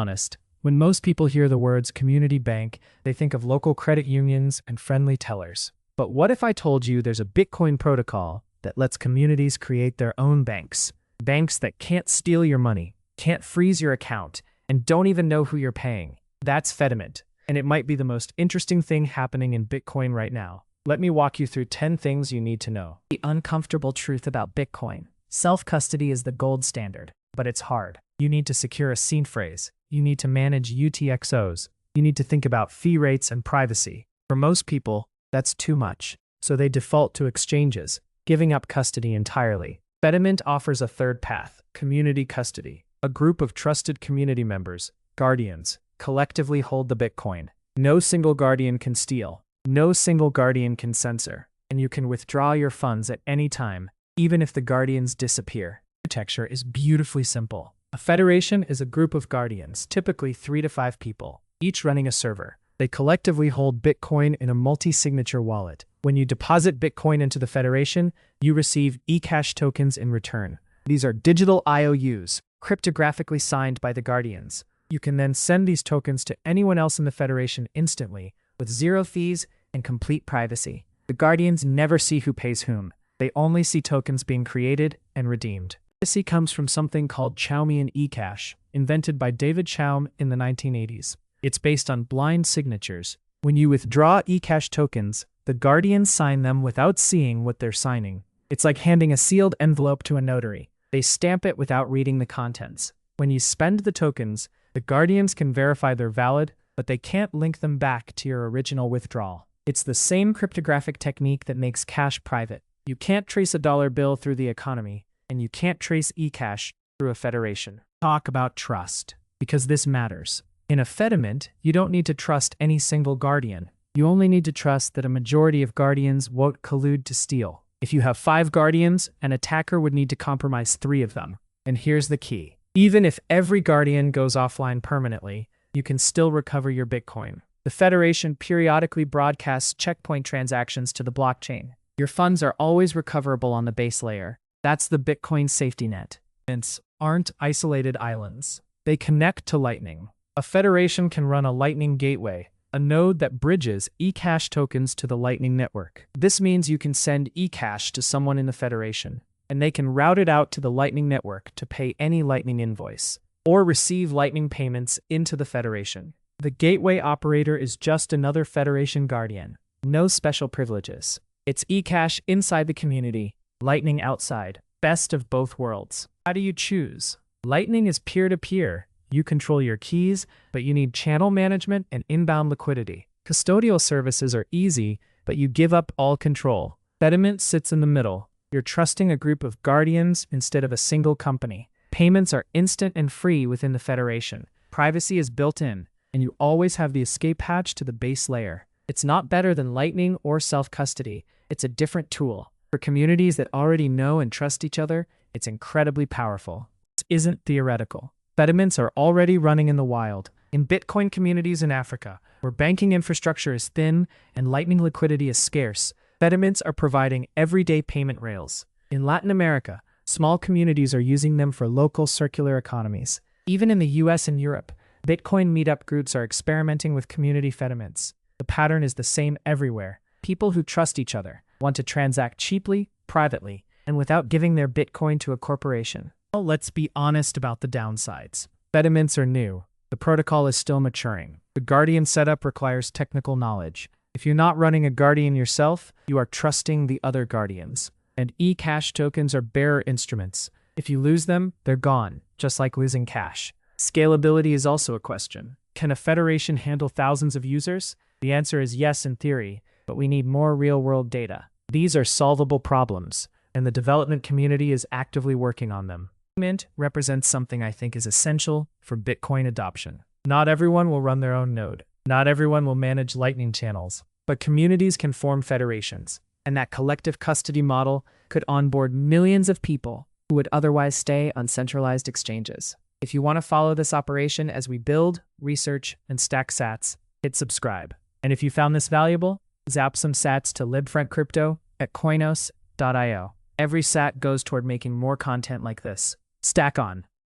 honest, when most people hear the words community bank, they think of local credit unions and friendly tellers. But what if I told you there's a Bitcoin protocol that lets communities create their own banks? Banks that can't steal your money, can't freeze your account, and don't even know who you're paying. That's Fedimint, and it might be the most interesting thing happening in Bitcoin right now. Let me walk you through 10 things you need to know. The uncomfortable truth about Bitcoin. Self-custody is the gold standard, but it's hard. You need to secure a seed phrase. You need to manage UTXOs. You need to think about fee rates and privacy. For most people, that's too much, so they default to exchanges, giving up custody entirely. Fedimint offers a third path, community custody. A group of trusted community members, guardians, collectively hold the Bitcoin. No single guardian can steal. No single guardian can censor. And you can withdraw your funds at any time, even if the guardians disappear. Architecture is beautifully simple. A federation is a group of guardians, typically 3 to 5 people, each running a server. They collectively hold Bitcoin in a multi-signature wallet. When you deposit Bitcoin into the federation, you receive ecash tokens in return. These are digital IOUs, cryptographically signed by the guardians. You can then send these tokens to anyone else in the federation instantly, with 0 fees and complete privacy. The guardians never see who pays whom. They only see tokens being created and redeemed. Privacy comes from something called Chaumian ecash, invented by David Chaum in the 1980s. It's based on blind signatures. When you withdraw ecash tokens, the guardians sign them without seeing what they're signing. It's like handing a sealed envelope to a notary. They stamp it without reading the contents. When you spend the tokens, the guardians can verify they're valid, but they can't link them back to your original withdrawal. It's the same cryptographic technique that makes cash private. You can't trace a dollar bill through the economy, and you can't trace ecash through a federation. Talk about trust, because this matters. In a Fedimint, you don't need to trust any single guardian. You only need to trust that a majority of guardians won't collude to steal. If you have 5 guardians, an attacker would need to compromise 3 of them. And here's the key. Even if every guardian goes offline permanently, you can still recover your Bitcoin. The Federation periodically broadcasts checkpoint transactions to the blockchain. Your funds are always recoverable on the base layer. That's the Bitcoin safety net. Fediments aren't isolated islands. They connect to Lightning. A federation can run a Lightning gateway, a node that bridges ecash tokens to the Lightning network. This means you can send ecash to someone in the federation, and they can route it out to the Lightning network to pay any Lightning invoice, or receive Lightning payments into the federation. The gateway operator is just another federation guardian. No special privileges. It's ecash inside the community, Lightning outside. Best of both worlds. How do you choose? Lightning is peer-to-peer. You control your keys, but you need channel management and inbound liquidity. Custodial services are easy, but you give up all control. Fedimint sits in the middle. You're trusting a group of guardians instead of a single company. Payments are instant and free within the federation. Privacy is built in, and you always have the escape hatch to the base layer. It's not better than Lightning or self-custody. It's a different tool. For communities that already know and trust each other, it's incredibly powerful. This isn't theoretical. Fedimints are already running in the wild, in Bitcoin communities in Africa, where banking infrastructure is thin and Lightning liquidity is scarce. Fedimints are providing everyday payment rails. In Latin America, small communities are using them for local circular economies. Even in the US and Europe, Bitcoin meetup groups are experimenting with community Fedimints. The pattern is the same everywhere. People who trust each other want to transact cheaply, privately, and without giving their Bitcoin to a corporation. Well, let's be honest about the downsides. Fedimints are new. The protocol is still maturing. The Guardian setup requires technical knowledge. If you're not running a Guardian yourself, you are trusting the other Guardians. And ecash tokens are bearer instruments. If you lose them, they're gone, just like losing cash. Scalability is also a question. Can a federation handle thousands of users? The answer is yes in theory, but we need more real-world data. These are solvable problems, and the development community is actively working on them. Fedimint represents something I think is essential for Bitcoin adoption. Not everyone will run their own node. Not everyone will manage Lightning channels, but communities can form federations, and that collective custody model could onboard millions of people who would otherwise stay on centralized exchanges. If you want to follow this operation as we build, research, and stack sats, hit subscribe. And if you found this valuable, zap some sats to libfront crypto at coinos.io. Every sat goes toward making more content like this. Stack on.